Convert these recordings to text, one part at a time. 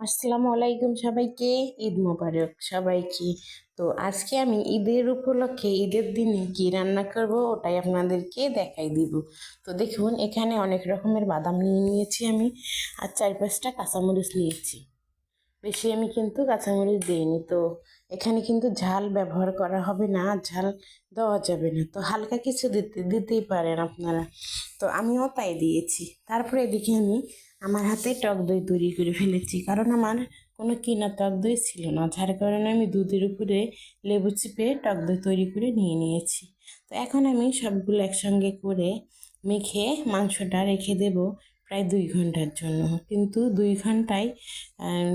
আসসালামু আলাইকুম সবাইকে। ঈদ মোবারক সবাইকে। তো আজকে আমি ঈদের উপলক্ষে ঈদের দিনে কি রান্না করব ওটাই আপনাদেরকে দেখাই দিব। তো দেখুন, এখানে অনেক রকমের বাদাম নিয়ে নিয়েছি আমি, আর 4-5টা কাঁচামরিচ নিয়েছি। বেশি আমি কিন্তু কাঁচামরিচ দিইনি। তো এখানে কিন্তু ঝাল ব্যবহার করা হবে না, ঝাল দেওয়া যাবে না। তো হালকা কিছু দিতেই পারেন আপনারা। তো আমিও তাই দিয়েছি। তারপরে এদিকে আমি আমার হাতে টক দই তৈরি করে ফেলেছি, কারণ আমার কোনো কিনা টক দই ছিল না, যার কারণে আমি দুধের উপরে লেবু চিপে টক দই তৈরি করে নিয়ে নিয়েছি। তো এখন আমি সবগুলো একসঙ্গে করে মেখে মাংসটা রেখে দেব প্রায় 2 ঘন্টার জন্য। কিন্তু 2 ঘন্টায়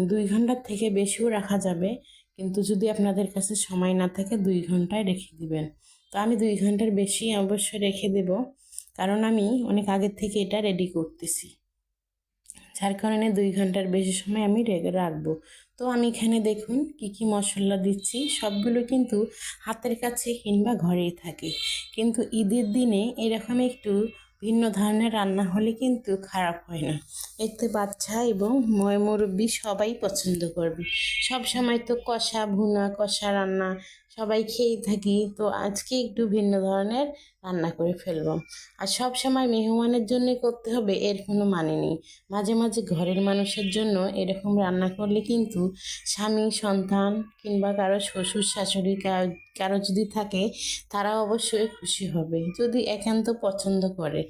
2 ঘন্টার থেকে বেশিও রাখা যাবে, কিন্তু যদি আপনাদের কাছে সময় না থাকে 2 ঘন্টায় রেখে দিবেন। তো আমি 2 ঘন্টার বেশি অবশ্যই রেখে দেব, কারণ আমি অনেক আগের থেকে এটা রেডি করতেছি, যার কারণে 2 ঘন্টার বেশি সময় আমি রাখবো। তো আমি এখানে দেখুন কি কি মশলা দিচ্ছি, সবগুলো কিন্তু হাতের কাছে কিংবা ঘরেই থাকে। কিন্তু ঈদের দিনে এরকম একটু ভিন্ন ধরনের রান্না হলে কিন্তু খারাপ হয় না। এতে বাচ্চা এবং মুরব্বি সবাই পছন্দ করবে। সব সময় তো কষা ভুনা কষা রান্না সবাই খেয়েই থাকি, তো আজকে একটু ভিন্ন ধরনের রান্না করে ফেলবো। আর সব সময় মেহমানের জন্য করতে হবে এর কোনো মানে নেই। মাঝে মাঝে ঘরের মানুষের জন্য এরকম রান্না করলে কিন্তু স্বামী সন্তান কিংবা কারো শ্বশুর শাশুড়ি কারো যদি থাকে, তারা অবশ্যই খুশি হবে যদি একান্ত পছন্দ করে।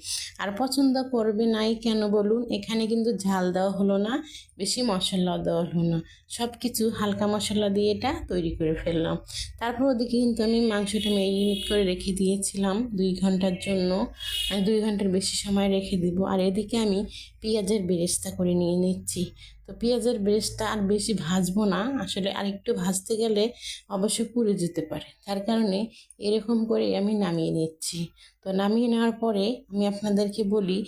আর পছন্দ করবে নাই কেন বলুন, এখানে কিন্তু ঝাল দেওয়া হলো না, বেশি মশলা দেওয়া হলো না, সব কিছু হালকা মশলা দিয়ে এটা তৈরি করে ফেললাম। তারপর ওদিকে কিন্তু আমি মাংসটা ম্যারিনেট করে রেখে দিয়েছিলাম 2 ঘন্টার জন্য। আমি 2 ঘন্টার বেশি সময় রেখে দিব। আর এদিকে আমি পেঁয়াজের বেরেস্তা করে নিয়ে নিচ্ছি। তো পেঁয়াজের বেরেস্তা আর বেশি ভাজবো না, আসলে আর একটু ভাজতে গেলে অবশ্য পুড়ে যেতে পারে, তার কারণে এরকম করে আমি নামিয়ে নিচ্ছি। তো নামিয়ে নেওয়ার পরে আমি আপনাদেরকে বলি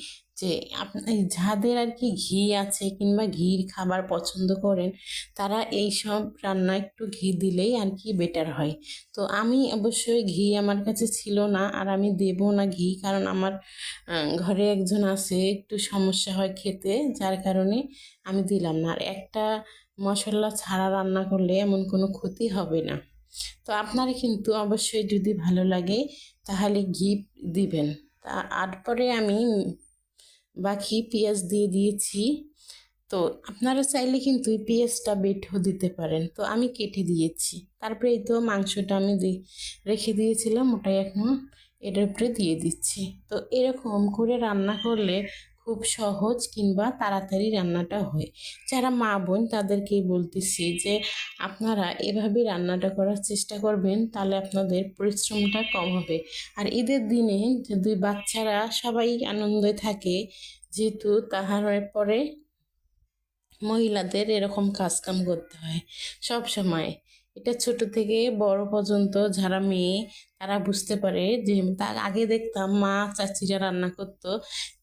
যে আপনার যাদের আর কি ঘি আছে কিংবা ঘির খাবার পছন্দ করেন, তারা এই সব রান্না একটু ঘি দিলেই আর কি বেটার হয়। তো আমি অবশ্যই ঘি আমার কাছে ছিল না, আর আমি দেব না ঘি, কারণ আমার ঘরে একজন আছে একটু সমস্যা হয় খেতে, যার কারণে আমি দিলাম না। আর একটা মশলা ছাড়া রান্না করলে এমন কোনো ক্ষতি হবে না। তো আপনার কিন্তু অবশ্যই যদি ভালো লাগে তাহলে ঘি দিবেন। তারপরে আমি বাকি পেঁয়াজ দিয়ে দিয়েছি। তো আপনারা চাইলে কিন্তু এই পেঁয়াজটা বেটেও দিতে পারেন, তো আমি কেটে দিয়েছি। তারপরে এই তো মাংসটা আমি রেখে দিয়েছিলাম, ওটাই এখন এটার উপরে দিয়ে দিচ্ছি। তো এরকম করে রান্না করলে খুব সহজ কিংবা তাড়াতাড়ি রান্নাটা হয়। যারা মা বোন তাদেরকেই বলতেছি যে আপনারা এভাবে রান্নাটা করার চেষ্টা করবেন, তাহলে আপনাদের পরিশ্রমটা কম হবে। আর ঈদের দিনে যদি বাচ্চারা সবাই আনন্দে থাকে, যেহেতু তাহার পরে মহিলাদের এরকম কাজকাম করতে হয় সব সময়। এটা ছোট থেকে বড় পর্যন্ত যারা মেয়ে তারা বুঝতে পারে যে তার আগে দেখতাম মা চাচিরা রান্না করতো,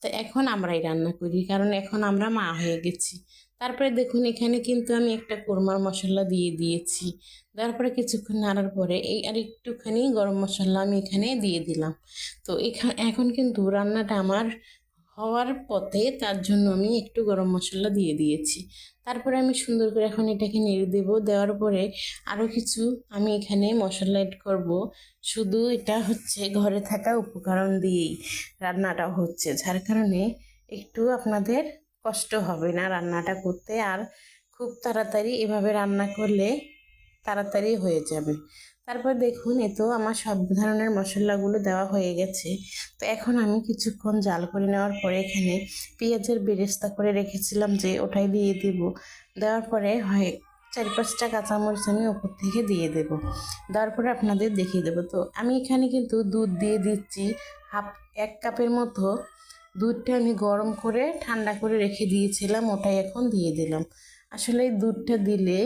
তো এখন আমরাই রান্না করি, কারণ এখন আমরা মা হয়ে গেছি। তারপরে দেখুন এখানে কিন্তু আমি একটা কোরমার মশলা দিয়ে দিয়েছি। তারপরে কিছুক্ষণ নাড়ার পরে এই আর একটুখানি গরম মশলা আমি এখানে দিয়ে দিলাম। তো এখন কিন্তু রান্নাটা আমার হওয়ার পথে, তার জন্য আমি একটু গরম মশলা দিয়ে দিয়েছি। তারপরে আমি সুন্দর করে এখন এটাকে নেড়ে দেব। দেওয়ার পরে আরও কিছু আমি এখানে মশলা অ্যাড করব। শুধু এটা হচ্ছে ঘরে থাকা উপকরণ দিয়েই রান্নাটা হচ্ছে, যার কারণে একটু আপনাদের কষ্ট হবে না রান্নাটা করতে। আর খুব তাড়াতাড়ি এভাবে রান্না করলে তাড়াতাড়ি হয়ে যাবে। তারপর দেখুন এ তো আমার সব ধরনের মশলাগুলো দেওয়া হয়ে গেছে। তো এখন আমি কিছুক্ষণ জাল করে নেওয়ার পরে এখানে পেঁয়াজের বেরেস্তা করে রেখেছিলাম যে ওটাই দিয়ে দেব। দেওয়ার পরে 4-5টা কাঁচামরিচ আমি ওপর থেকে দিয়ে দেব। দেওয়ার পরে আপনাদের দেখিয়ে দেবো। তো আমি এখানে কিন্তু দুধ দিয়ে দিচ্ছি 1 কাপের মতো। দুধটা আমি গরম করে ঠান্ডা করে রেখে দিয়েছিলাম, ওটাই এখন দিয়ে দিলাম। আসলে এই দুধটা দিলে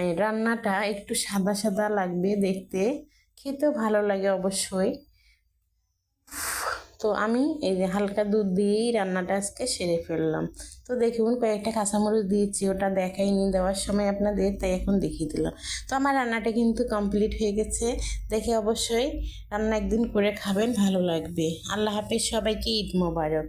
এই রান্নাটা একটু সাদা সাদা লাগবে দেখতে, খেতেও ভালো লাগে অবশ্যই। তো আমি এই যে হালকা দুধ দিয়েই রান্নাটা আজকে সেরে ফেললাম। তো দেখুন কয়েকটা কাঁচামরিচ দিয়েছি, ওটা দেখাইনি দেওয়ার সময় আপনাদের, তাই এখন দেখিয়ে দিলাম। তো আমার রান্নাটা কিন্তু কমপ্লিট হয়ে গেছে। দেখে অবশ্যই রান্না একদিন করে খাবেন, ভালো লাগবে। আল্লাহ হাফেজ সবাইকে, ঈদ মোবারক।